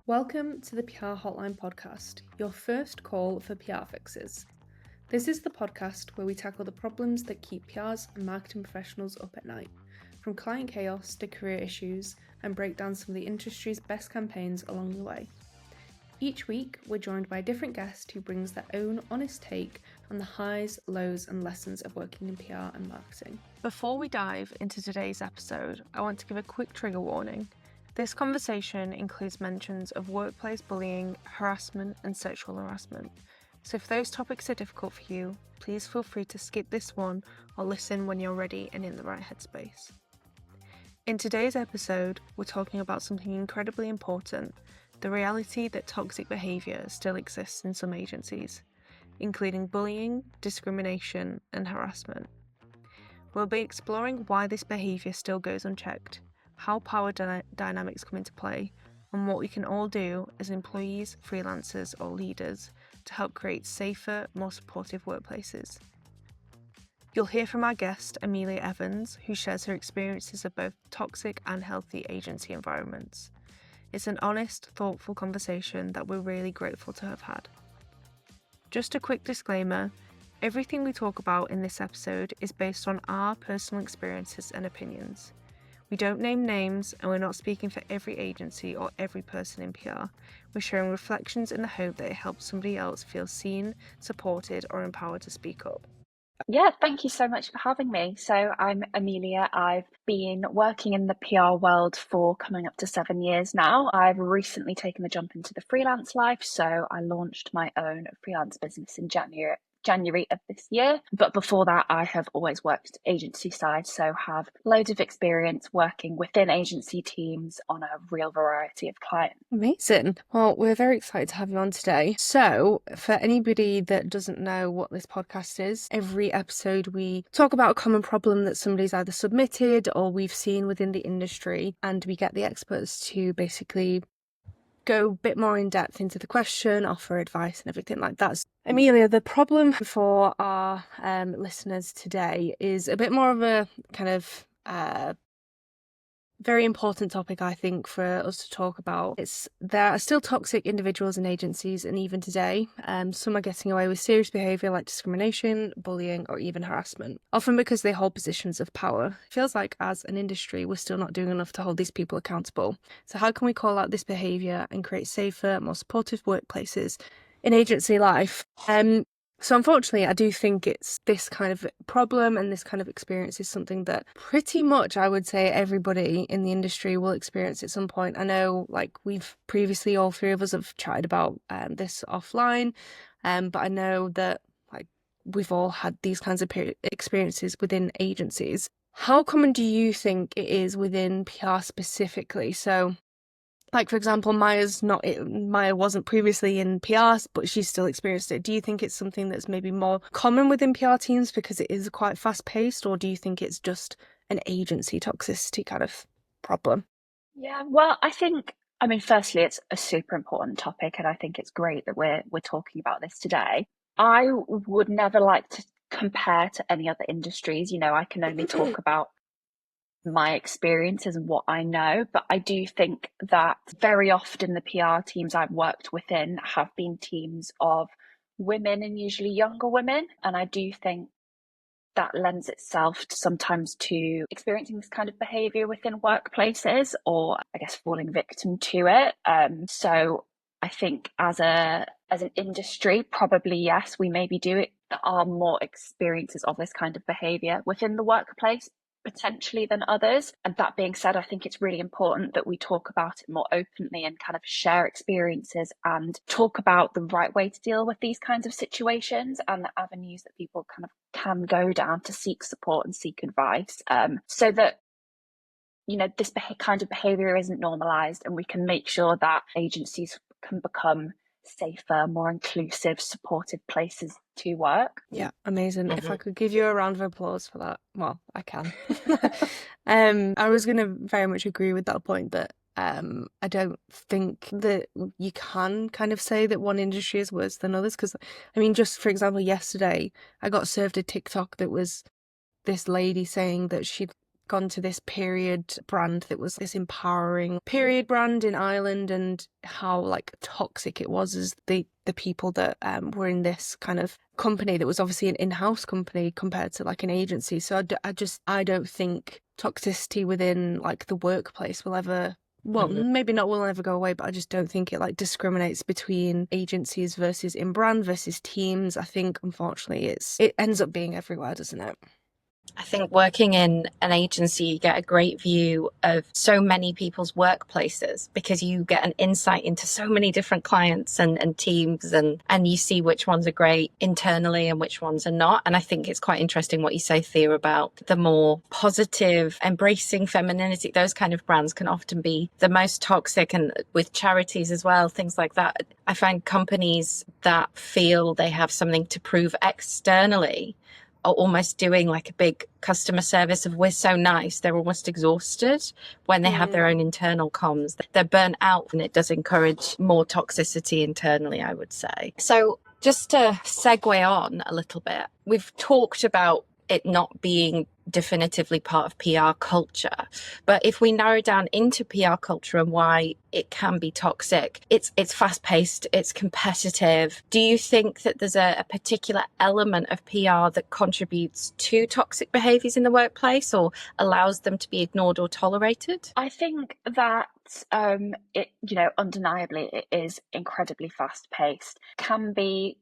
Welcome to the PR Hotline podcast, your first call for PR fixes. This is the podcast where we tackle the problems that keep PRs and marketing professionals up at night, from client chaos to career issues, and break down some of the industry's best campaigns along the way. Each week, we're joined by a different guest who brings their own honest take on the highs, lows, and lessons of working in PR and marketing. Before we dive into today's episode, I want to give a quick trigger warning. This conversation includes mentions of workplace bullying, harassment, and sexual harassment. So if those topics are difficult for you, please feel free to skip this one or listen when you're ready and in the right headspace. In today's episode, we're talking about something incredibly important, the reality that toxic behaviour still exists in some agencies, including bullying, discrimination, and harassment. We'll be exploring why this behaviour still goes unchecked, how power dynamics come into play, and what we can all do as employees, freelancers, or leaders to help create safer, more supportive workplaces. You'll hear from our guest, Amelia Evans, who shares her experiences of both toxic and healthy agency environments. It's an honest, thoughtful conversation that we're really grateful to have had. Just a quick disclaimer, everything we talk about in this episode is based on our personal experiences and opinions. We don't name names, and we're not speaking for every agency or every person in PR. We're sharing reflections in the hope that it helps somebody else feel seen, supported, or empowered to speak up. Yeah, thank you so much for having me. So I'm Amelia. I've been working in the PR world for coming up to 7 years now. I've recently taken the jump into the freelance life, so I launched my own freelance business in January of this year. But before that, I have always worked agency side, so have loads of experience working within agency teams on a real variety of clients. Amazing. Well, we're very excited to have you on today. So, for anybody that doesn't know what this podcast is, every episode we talk about a common problem that somebody's either submitted or we've seen within the industry, and we get the experts to basically go a bit more in depth into the question, offer advice and everything like that. Amelia, the problem for our listeners today is a bit more of a kind of very important topic, I think, for us to talk about. There are still toxic individuals and agencies, and even today, some are getting away with serious behaviour like discrimination, bullying, or even harassment, often because they hold positions of power. It feels like as an industry, we're still not doing enough to hold these people accountable. So how can we call out this behaviour and create safer, more supportive workplaces in agency life? So unfortunately, I do think it's this kind of problem and this kind of experience is something that pretty much, I would say, everybody in the industry will experience at some point. I know, like, we've previously, all three of us have chatted about this offline, but I know that, like, we've all had these kinds of experiences within agencies. How common do you think it is within PR specifically? So, like, for example, Maya wasn't previously in PR, but she's still experienced it. Do you think it's something that's maybe more common within PR teams because it is quite fast-paced, or do you think it's just an agency toxicity kind of problem? Yeah, well, firstly, it's a super important topic, and I think it's great that we're talking about this today. I would never like to compare to any other industries. You know, I can only talk about my experiences and what I know, but I do think that very often the PR teams I've worked within have been teams of women and usually younger women, and I do think that lends itself sometimes to experiencing this kind of behaviour within workplaces, or I guess falling victim to it. So I think as an industry, probably yes, we maybe do it. There are more experiences of this kind of behaviour within the workplace potentially than others. And that being said, I think it's really important that we talk about it more openly and kind of share experiences and talk about the right way to deal with these kinds of situations and the avenues that people kind of can go down to seek support and seek advice, so that, you know, this kind of behaviour isn't normalised, and we can make sure that agencies can become safer, more inclusive, supportive places to work. Yeah, amazing. If I could give you a round of applause for that, well, I can. I was going to very much agree with that point that I don't think that you can kind of say that one industry is worse than others, because, I mean, just for example, yesterday I got served a TikTok that was this lady saying that she'd gone to this period brand that was this empowering period brand in Ireland, and how like toxic it was as the people that were in this kind of company that was obviously an in-house company compared to like an agency. So I don't think toxicity within like the workplace will ever, well, maybe not will ever go away, but I just don't think it like discriminates between agencies versus in brand versus teams. I think unfortunately it ends up being everywhere, doesn't it? I think working in an agency, you get a great view of so many people's workplaces because you get an insight into so many different clients and teams, and you see which ones are great internally and which ones are not. And I think it's quite interesting what you say, Thea, about the more positive, embracing femininity. Those kind of brands can often be the most toxic, and with charities as well, things like that. I find companies that feel they have something to prove externally are almost doing like a big customer service of we're so nice. They're almost exhausted when they have their own internal comms. They're burnt out, and it does encourage more toxicity internally, I would say. So just to segue on a little bit, we've talked about it not being definitively part of PR culture. But if we narrow down into PR culture and why it can be toxic, it's fast paced, it's competitive. Do you think that there's a particular element of PR that contributes to toxic behaviours in the workplace or allows them to be ignored or tolerated? I think that it, undeniably it is incredibly fast paced. There can be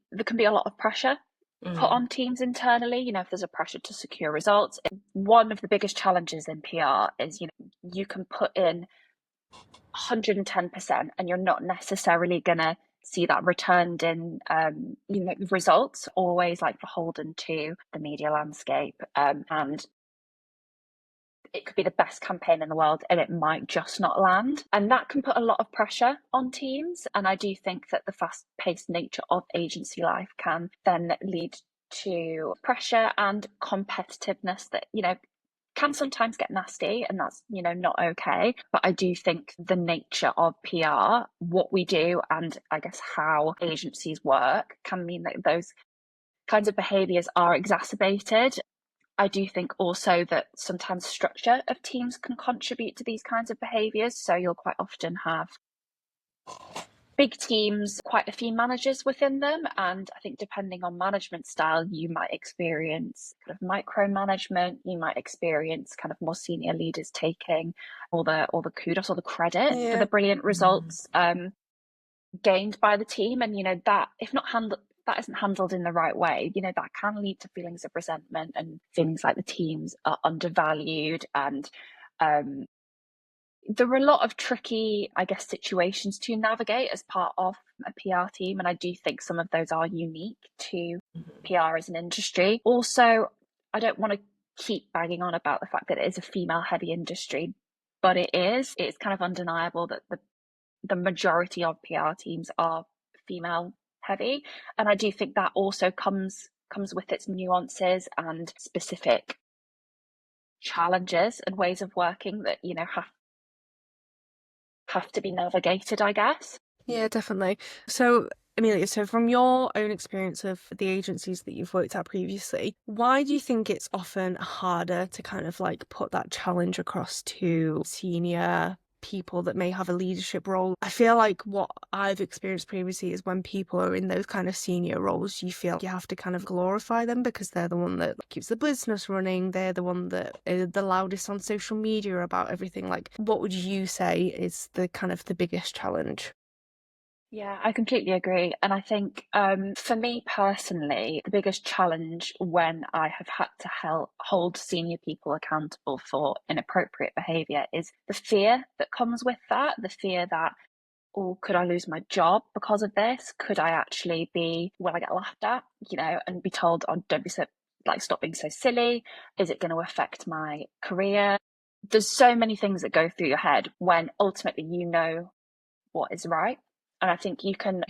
a lot of pressure put on teams internally, if there's a pressure to secure results. One of the biggest challenges in PR is, you can put in 110% and you're not necessarily going to see that returned in, results, always like beholden to the media landscape. And it could be the best campaign in the world and it might just not land. And that can put a lot of pressure on teams. And I do think that the fast-paced nature of agency life can then lead to pressure and competitiveness that, can sometimes get nasty, and that's, not okay. But I do think the nature of PR, what we do, and I guess how agencies work can mean that those kinds of behaviours are exacerbated. I do think also that sometimes structure of teams can contribute to these kinds of behaviours. So you'll quite often have big teams, quite a few managers within them. And I think depending on management style, you might experience kind of micromanagement, you might experience kind of more senior leaders taking all the kudos or the credit for the brilliant results gained by the team. And, that if not handled, that isn't handled in the right way, that can lead to feelings of resentment and things like the teams are undervalued. And there are a lot of tricky, I guess, situations to navigate as part of a PR team. And I do think some of those are unique to PR as an industry. Also, I don't want to keep banging on about the fact that it is a female heavy industry, but it's kind of undeniable that the majority of PR teams are female heavy. And I do think that also comes with its nuances and specific challenges and ways of working that, have to be navigated, I guess. Yeah, definitely. So, Amelia, from your own experience of the agencies that you've worked at previously, why do you think it's often harder to kind of like put that challenge across to senior people that may have a leadership role? I feel like what I've experienced previously is when people are in those kind of senior roles, you feel you have to kind of glorify them because they're the one that keeps the business running. They're the one that is the loudest on social media about everything. Like, what would you say is the kind of the biggest challenge? Yeah, I completely agree. And I think for me personally, the biggest challenge when I have had to hold senior people accountable for inappropriate behaviour is the fear that comes with that. The fear that, oh, could I lose my job because of this? Could I actually will I get laughed at, and be told, oh, don't be so, stop being so silly? Is it going to affect my career? There's so many things that go through your head when ultimately what is right. And I think you can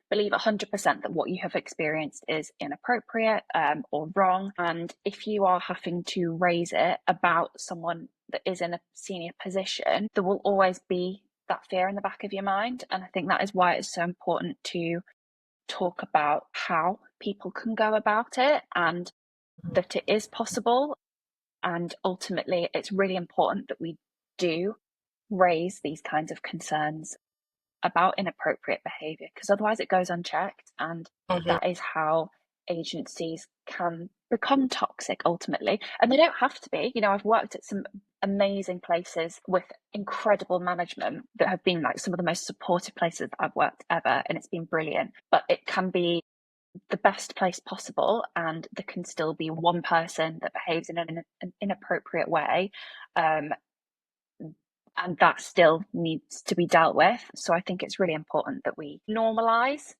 believe 100% that what you have experienced is inappropriate or wrong. And if you are having to raise it about someone that is in a senior position, there will always be that fear in the back of your mind. And I think that is why it's so important to talk about how people can go about it and that it is possible. And ultimately, it's really important that we do raise these kinds of concerns about inappropriate behaviour, because otherwise it goes unchecked, and that is how agencies can become toxic ultimately. And they don't have to be. I've worked at some amazing places with incredible management that have been like some of the most supportive places that I've worked ever, and it's been brilliant. But it can be the best place possible, and there can still be one person that behaves in an inappropriate way, and that still needs to be dealt with. So I think it's really important that we normalise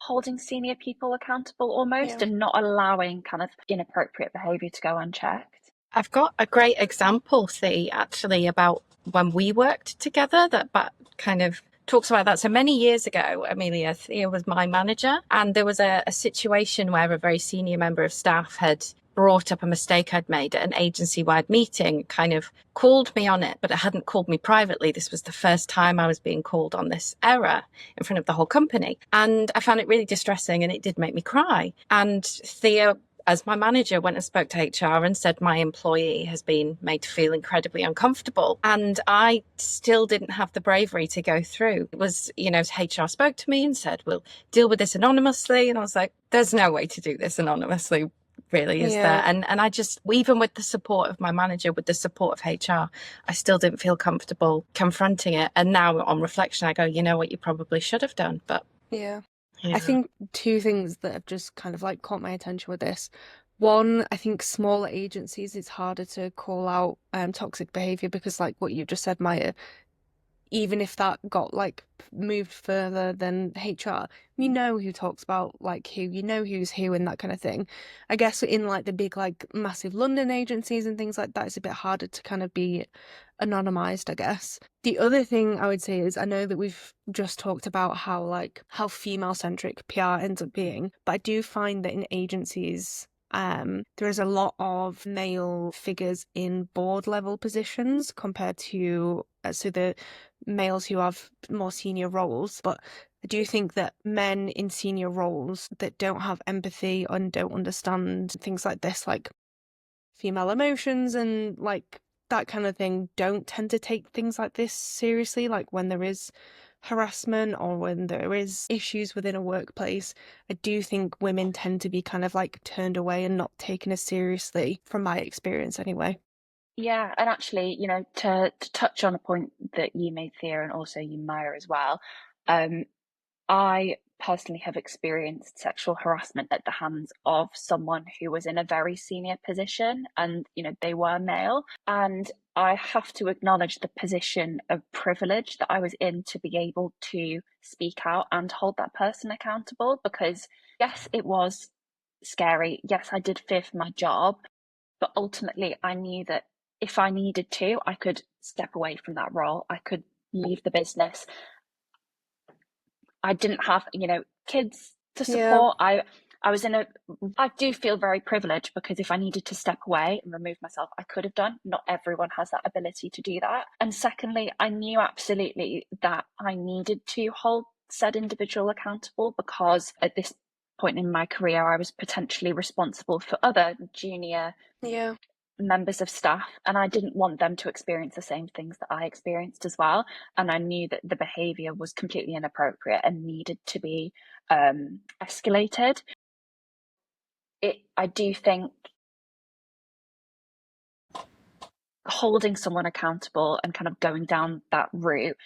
holding senior people accountable almost, and not allowing kind of inappropriate behaviour to go unchecked. I've got a great example, Thea, actually, about when we worked together that kind of talks about that. So many years ago, Amelia, Thea was my manager, and there was a situation where a very senior member of staff had brought up a mistake I'd made at an agency-wide meeting, kind of called me on it, but it hadn't called me privately. This was the first time I was being called on this error in front of the whole company. And I found it really distressing, and it did make me cry. And Thea, as my manager, went and spoke to HR and said my employee has been made to feel incredibly uncomfortable. And I still didn't have the bravery to go through. It was, HR spoke to me and said, we'll deal with this anonymously. And I was like, there's no way to do this anonymously, really, is there? And I just, even with the support of my manager, with the support of HR, I still didn't feel comfortable confronting it. And now on reflection, I go, you know what, you probably should have done. But yeah. I think two things that have just kind of like caught my attention with this. One, I think smaller agencies, it's harder to call out toxic behaviour because, like what you just said, Maya, even if that got like moved further than HR, you know who talks about like who, who's who and that kind of thing. I guess in like the big like massive London agencies and things like that, it's a bit harder to kind of be anonymized, I guess. The other thing I would say is, I know that we've just talked about how female centric PR ends up being, but I do find that in agencies there is a lot of male figures in board level positions compared to so the males who have more senior roles. But I do think that men in senior roles that don't have empathy and don't understand things like this, like female emotions and like that kind of thing, don't tend to take things like this seriously. Like when there is harassment or when there is issues within a workplace, I do think women tend to be kind of like turned away and not taken as seriously, from my experience anyway. Yeah, and actually, to touch on a point that you made, Thea, and also you, Maya, as well, I personally have experienced sexual harassment at the hands of someone who was in a very senior position, and they were male, and I have to acknowledge the position of privilege that I was in to be able to speak out and hold that person accountable, because yes, it was scary, yes, I did fear for my job, but ultimately I knew that if I needed to, I could step away from that role, I could leave the business. I didn't have, kids to support. I do feel very privileged, because if I needed to step away and remove myself, I could have done. Not everyone has that ability to do that. And secondly, I knew absolutely that I needed to hold said individual accountable, because at this point in my career, I was potentially responsible for other junior members of staff, and I didn't want them to experience the same things that I experienced as well. And I knew that the behaviour was completely inappropriate and needed to be escalated. I do think holding someone accountable and kind of going down that route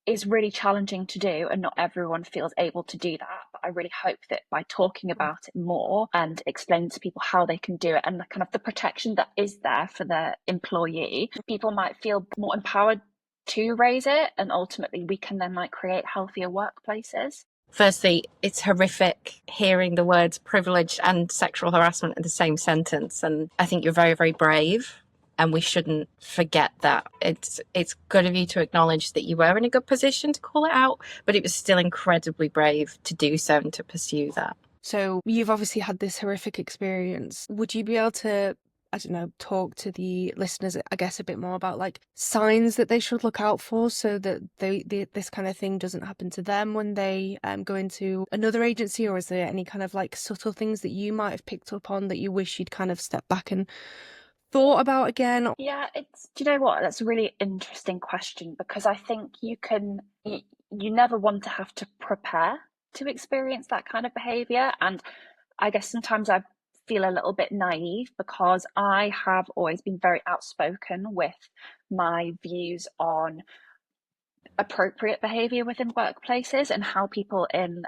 is really challenging to do, and not everyone feels able to do that. But I really hope that by talking about it more and explaining to people how they can do it, and the kind of the protection that is there for the employee, people might feel more empowered to raise it, and ultimately we can then create healthier workplaces. Firstly, it's horrific hearing the words privilege and sexual harassment in the same sentence, and I think you're very, very brave. And we shouldn't forget that. It's good of you to acknowledge that you were in a good position to call it out, but it was still incredibly brave to do so and to pursue that. So you've obviously had this horrific experience. Would you be able to I don't know, talk to the listeners, I guess, a bit more about like signs that they should look out for so that this kind of thing doesn't happen to them when they go into another agency? Or is there any kind of like subtle things that you might have picked up on that you wish you'd kind of stepped back and thought about again? Yeah, do you know what? That's a really interesting question, because I think you never want to have to prepare to experience that kind of behavior. And I guess sometimes I feel a little bit naive because I have always been very outspoken with my views on appropriate behavior within workplaces and how people in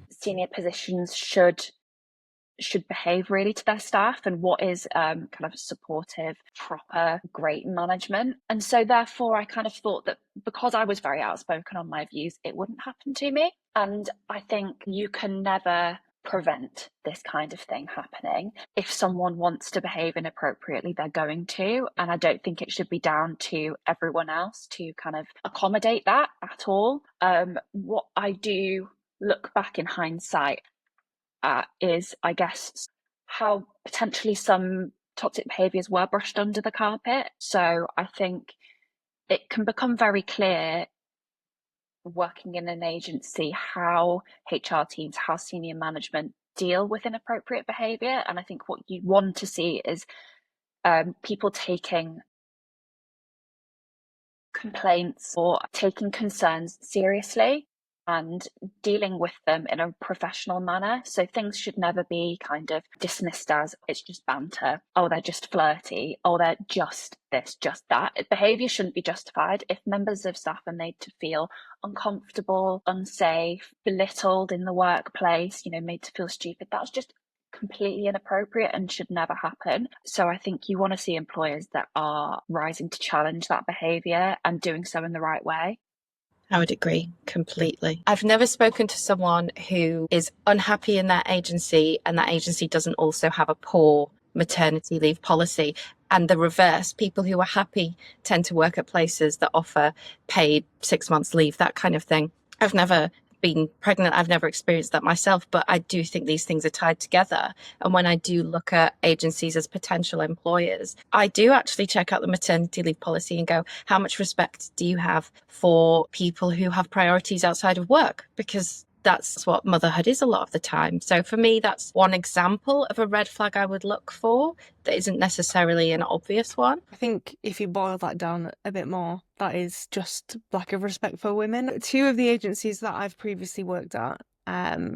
senior positions should behave really to their staff, and what is kind of supportive, proper, great management. And so therefore I kind of thought that because I was very outspoken on my views, it wouldn't happen to me. And I think you can never prevent this kind of thing happening. If someone wants to behave inappropriately, they're going to, and I don't think it should be down to everyone else to kind of accommodate that at all. What I do look back in hindsight is, I guess, how potentially some toxic behaviours were brushed under the carpet. So I think it can become very clear working in an agency how HR teams, how senior management deal with inappropriate behaviour. And I think what you want to see is people taking complaints or taking concerns seriously and dealing with them in a professional manner. So things should never be kind of dismissed as it's just banter. Oh, they're just flirty. Oh, they're just this, just that. Behaviour shouldn't be justified. If members of staff are made to feel uncomfortable, unsafe, belittled in the workplace, made to feel stupid, that's just completely inappropriate and should never happen. So I think you want to see employers that are rising to challenge that behaviour and doing so in the right way. I would agree completely. I've never spoken to someone who is unhappy in that agency and that agency doesn't also have a poor maternity leave policy. And the reverse, people who are happy tend to work at places that offer paid 6 months leave, that kind of thing. I've never been pregnant. I've never experienced that myself, but I do think these things are tied together. And when I do look at agencies as potential employers, I do actually check out the maternity leave policy and go, how much respect do you have for people who have priorities outside of work? Because that's what motherhood is a lot of the time. So for me, that's one example of a red flag I would look for that isn't necessarily an obvious one. I think if you boil that down a bit more, that is just lack of respect for women. 2 of the agencies that I've previously worked at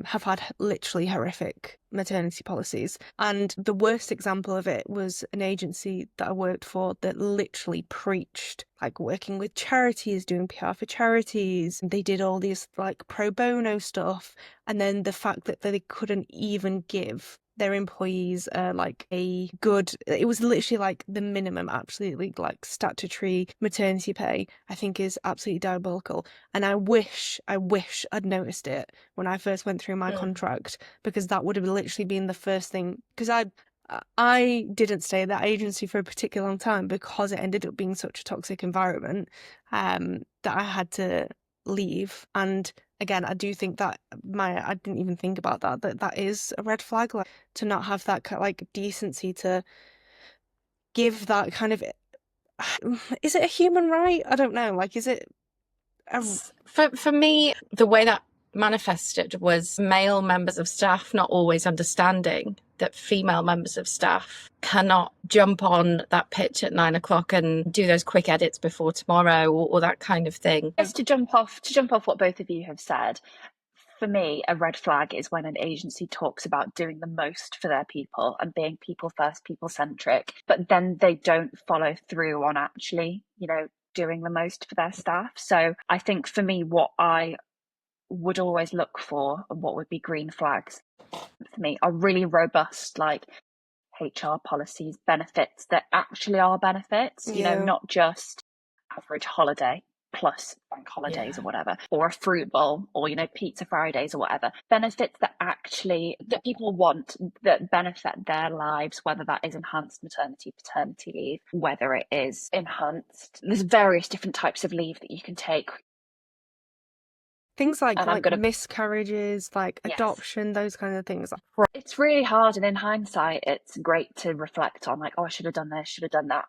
have had literally horrific maternity policies. And the worst example of it was an agency that I worked for that literally preached like working with charities, doing PR for charities. They did all these like pro bono stuff. And then the fact that they couldn't even give their employees like a good, it was literally like the minimum, absolutely like statutory maternity pay, I think is absolutely diabolical. And I wish I'd noticed it when I first went through my contract, because that would have literally been the first thing. Because I didn't stay at that agency for a particular long time because it ended up being such a toxic environment that I had to leave. And again, I do think that I didn't even think about that is a red flag, like to not have that like decency to give that kind of, is it a human right? I don't know. Like, is it For me, the way that manifested was male members of staff not always understanding that female members of staff cannot jump on that pitch at 9 o'clock and do those quick edits before tomorrow or that kind of thing. Just to jump off what both of you have said, for me, a red flag is when an agency talks about doing the most for their people and being people first, people centric, but then they don't follow through on actually, doing the most for their staff. So I think for me, what I would always look for and what would be green flags for me are really robust, like HR policies, benefits that actually are benefits, not just average holiday plus bank holidays or whatever, or a fruit bowl, or pizza Fridays or whatever. Benefits that people want, that benefit their lives, whether that is enhanced maternity, paternity leave, whether it is enhanced, there's various different types of leave that you can take. Things like And I'm gonna miscarriages, like yes. adoption, those kind of things. It's really hard, and in hindsight, it's great to reflect on, like, oh, I should have done this, should have done that.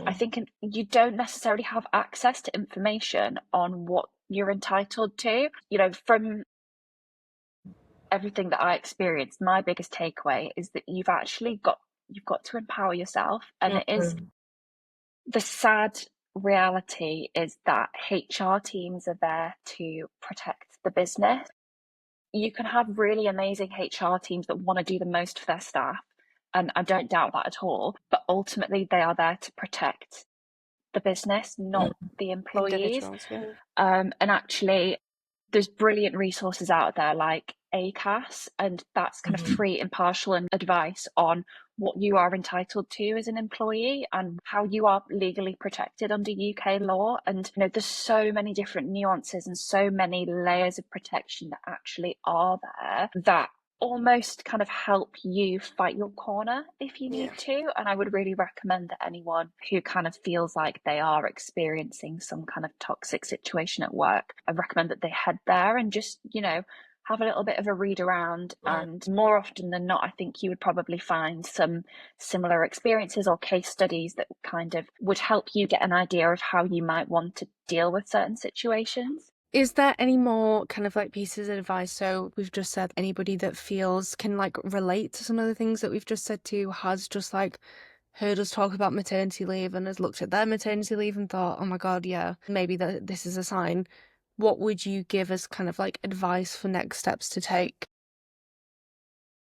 I think you don't necessarily have access to information on what you're entitled to. You know, from everything that I experienced, my biggest takeaway is that you've got to empower yourself, and it is the sad reality is that HR teams are there to protect the business. You can have really amazing HR teams that want to do the most for their staff, and I don't doubt that at all, but ultimately they are there to protect the business, not the employees. Individuals, yeah. And actually, there's brilliant resources out there like ACAS, and that's kind of free, impartial and advice on what you are entitled to as an employee and how you are legally protected under UK law. And you know, there's so many different nuances and so many layers of protection that actually are there that almost kind of help you fight your corner if you need to. And I would really recommend that anyone who kind of feels like they are experiencing some kind of toxic situation at work, I recommend that they head there and just, you know, have a little bit of a read around. And more often than not, I think you would probably find some similar experiences or case studies that kind of would help you get an idea of how you might want to deal with certain situations. Is there any more kind of like pieces of advice? So we've just said anybody that feels can like relate to some of the things that we've just said to, has just like heard us talk about maternity leave and has looked at their maternity leave and thought, oh my God, yeah, maybe this is a sign. What would you give as kind of like advice for next steps to take?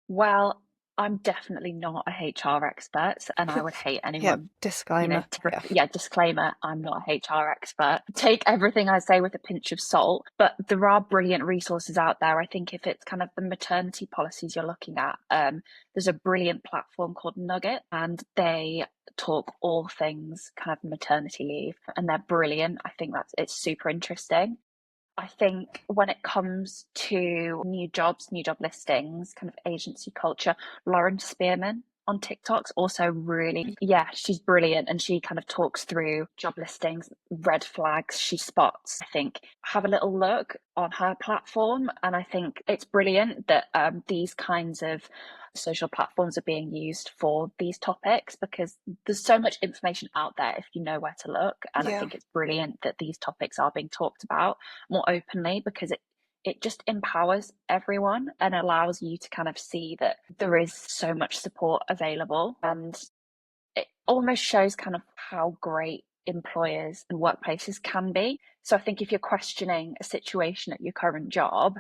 Well, I'm definitely not a HR expert, and I would hate anyone, disclaimer. Disclaimer, I'm not a HR expert. Take everything I say with a pinch of salt, but there are brilliant resources out there. I think if it's kind of the maternity policies you're looking at, there's a brilliant platform called Nugget, and they talk all things kind of maternity leave, and they're brilliant. I think it's super interesting. I think when it comes to new job listings, kind of agency culture, Lauren Spearman on TikTok's also really, she's brilliant. And she kind of talks through job listings, red flags she spots. I think have a little look on her platform. And I think it's brilliant that these kinds of social platforms are being used for these topics, because there's so much information out there if you know where to look. And I think it's brilliant that these topics are being talked about more openly, because it just empowers everyone and allows you to kind of see that there is so much support available. And it almost shows kind of how great employers and workplaces can be. So I think if you're questioning a situation at your current job,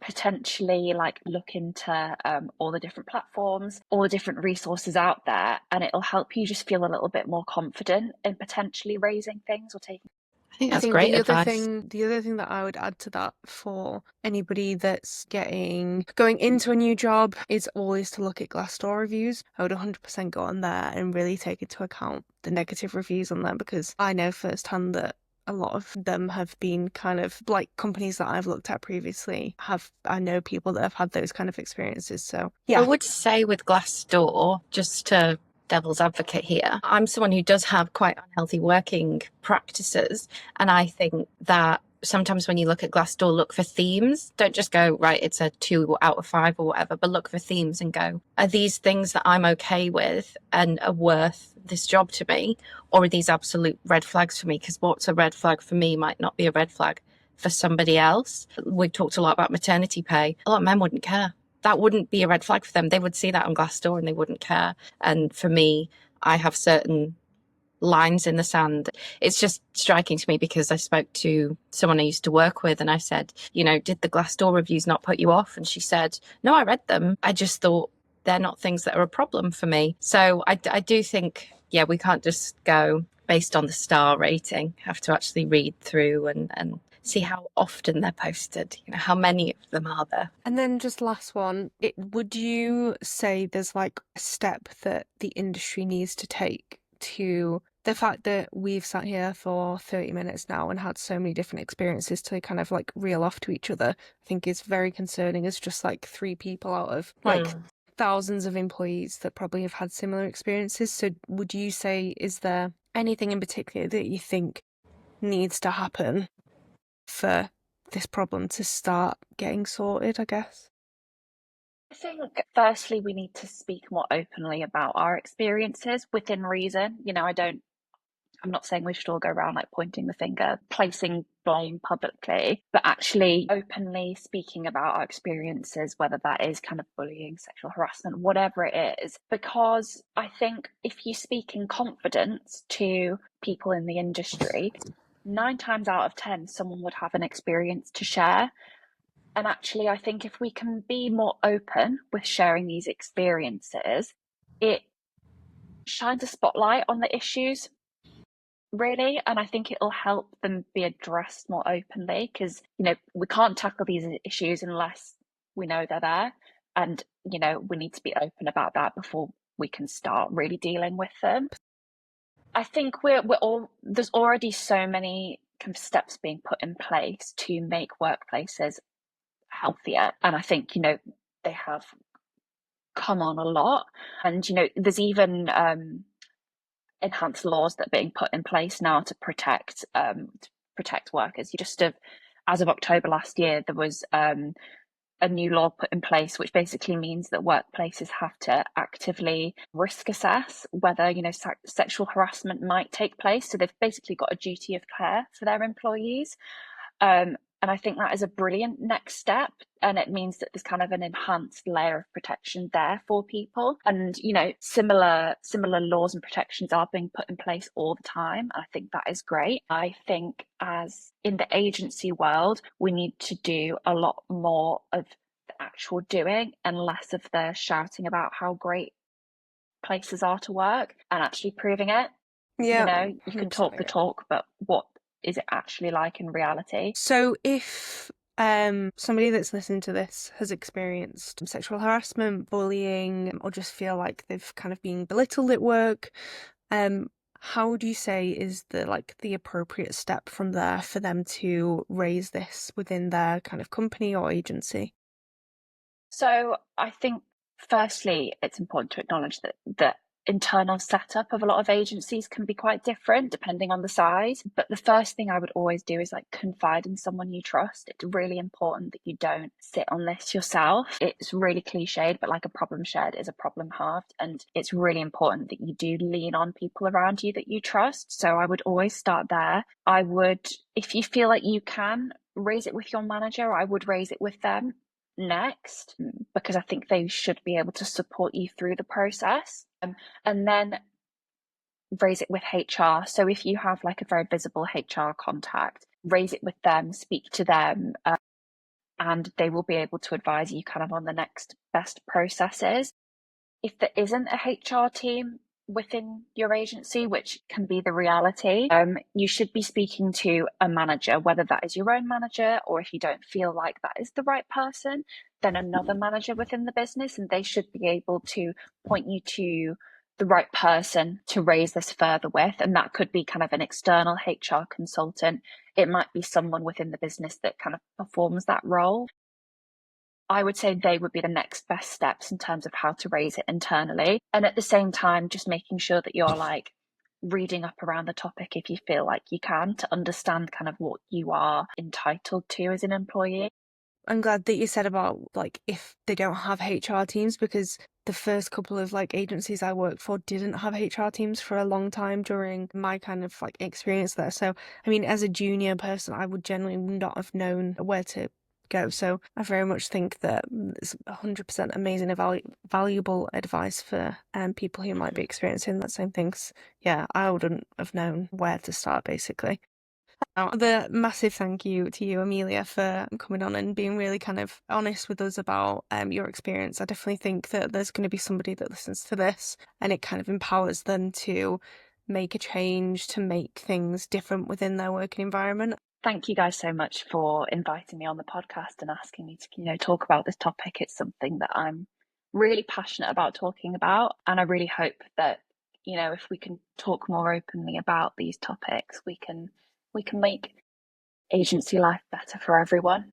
potentially like look into all the different platforms, all the different resources out there, and it'll help you just feel a little bit more confident in potentially raising things or taking. I think that's great advice. The other thing that I would add to that for anybody that's going into a new job is always to look at Glassdoor reviews. I would 100% go on there and really take into account the negative reviews on there, because I know firsthand that a lot of them have been kind of like companies that I've looked at previously I know people that have had those kind of experiences. So yeah. I would say with Glassdoor, just to devil's advocate here, I'm someone who does have quite unhealthy working practices. And I think that sometimes when you look at Glassdoor, look for themes. Don't just go, right, it's a 2 out of 5 or whatever, but look for themes and go, are these things that I'm okay with and are worth this job to me? Or are these absolute red flags for me? Because what's a red flag for me might not be a red flag for somebody else. We've talked a lot about maternity pay. A lot of men wouldn't care. That wouldn't be a red flag for them. They would see that on Glassdoor and they wouldn't care. And for me, I have certain lines in the sand. It's just striking to me because I spoke to someone I used to work with and I said, did the Glassdoor reviews not put you off? And she said, no, I read them. I just thought they're not things that are a problem for me. So I do think, we can't just go based on the star rating, have to actually read through and see how often they're posted, how many of them are there. And then just last one, would you say there's like a step that the industry needs to take to the fact that we've sat here for 30 minutes now and had so many different experiences to kind of like reel off to each other, I think is very concerning as just like 3 people out of like thousands of employees that probably have had similar experiences. So would you say, is there anything in particular that you think needs to happen for this problem to start getting sorted, I guess? I think firstly we need to speak more openly about our experiences within reason. I'm not saying we should all go around like pointing the finger, placing blame publicly, but actually openly speaking about our experiences, whether that is kind of bullying, sexual harassment, whatever it is. Because I think if you speak in confidence to people in the industry, 9 times out of 10, someone would have an experience to share. And actually, I think if we can be more open with sharing these experiences, it shines a spotlight on the issues, really. And I think it'll help them be addressed more openly because, we can't tackle these issues unless we know they're there. And, we need to be open about that before we can start really dealing with them. I think there's already so many kind of steps being put in place to make workplaces healthier. And I think, they have come on a lot. And, there's even enhanced laws that are being put in place now to protect workers. As of October last year, there was a new law put in place, which basically means that workplaces have to actively risk assess whether, sexual harassment might take place. So they've basically got a duty of care for their employees. And I think that is a brilliant next step. And it means that there's kind of an enhanced layer of protection there for people. And, similar laws and protections are being put in place all the time. I think that is great. I think as in the agency world, we need to do a lot more of the actual doing and less of the shouting about how great places are to work and actually proving it. Yeah, you can talk the talk, but what is it actually like in reality? So if somebody that's listening to this has experienced sexual harassment, bullying, or just feel like they've kind of been belittled at work, how would you say is the appropriate step from there for them to raise this within their kind of company or agency? So I think firstly, it's important to acknowledge that the internal setup of a lot of agencies can be quite different depending on the size. But the first thing I would always do is confide in someone you trust. It's really important that you don't sit on this yourself. It's really cliched, but a problem shared is a problem halved. And it's really important that you do lean on people around you that you trust. So I would always start there. If you feel like you can raise it with your manager, I would raise it with them next, because I think they should be able to support you through the process, and then raise it with HR. So if you have a very visible HR contact, raise it with them, speak to them, and they will be able to advise you kind of on the next best processes. If there isn't a HR team within your agency, which can be the reality, you should be speaking to a manager, whether that is your own manager, or if you don't feel like that is the right person, then another manager within the business, and they should be able to point you to the right person to raise this further with. And that could be kind of an external HR consultant. It might be someone within the business that kind of performs that role. I would say they would be the next best steps in terms of how to raise it internally. And at the same time, just making sure that you're reading up around the topic if you feel like you can, to understand kind of what you are entitled to as an employee. I'm glad that you said about if they don't have HR teams, because the first couple of agencies I worked for didn't have HR teams for a long time during my kind of experience there. So I mean, as a junior person, I would generally not have known where to go. So I very much think that it's 100% amazing and valuable advice for people who might be experiencing that same things. Yeah, I wouldn't have known where to start, basically. The massive thank you to you, Amelia, for coming on and being really kind of honest with us about your experience. I definitely think that there's going to be somebody that listens to this and it kind of empowers them to make a change, to make things different within their working environment. Thank you guys so much for inviting me on the podcast and asking me to, talk about this topic. It's something that I'm really passionate about talking about. And I really hope that, if we can talk more openly about these topics, we can make agency life better for everyone.